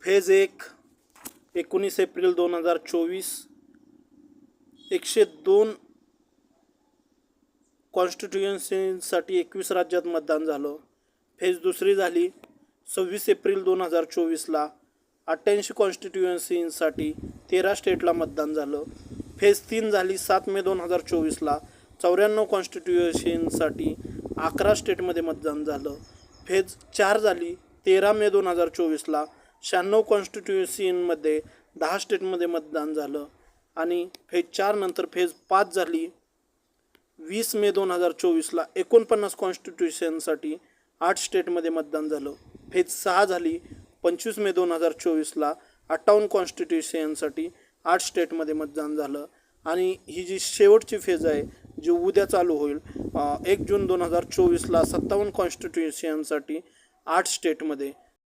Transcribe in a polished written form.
Phase 1 19 April 2024 102 कॉन्स्टिट्युएन्सीसाठी 21 राज्यात मतदान झालं. फेज दुसरी झाली 26 एप्रिल 2024ला 88 कॉन्स्टिट्युएन्सीसाठी 13 स्टेटला मतदान झालं. फेज 3 झाली 7 मे 2024ला 94 कॉन्स्टिट्युएन्सीसाठी 11 स्टेटमध्ये मतदान झालं. फेज 4 झाली 13 मे 2024ला 96 कॉन्स्टिट्युएन्सीमध्ये 10 स्टेटमध्ये मतदान झालं. आणि फेज 4 नंतर फेज 5 झाली 20 मे 2024ला 49 कॉन्स्टिट्युएन्सीसाठी 8 स्टेटमध्ये मतदान झालं. फेज 6 झाली 25 मे 2024ला 58 कॉन्स्टिट्युएन्सीसाठी 8 स्टेटमध्ये मतदान झालं. आणि ही जी शेवटची फेज आहे जी उद्या चालू होईल 1 जून 2024ला 57 कॉन्स्टिट्युएन्सीसाठी 8 स्टेटमध्ये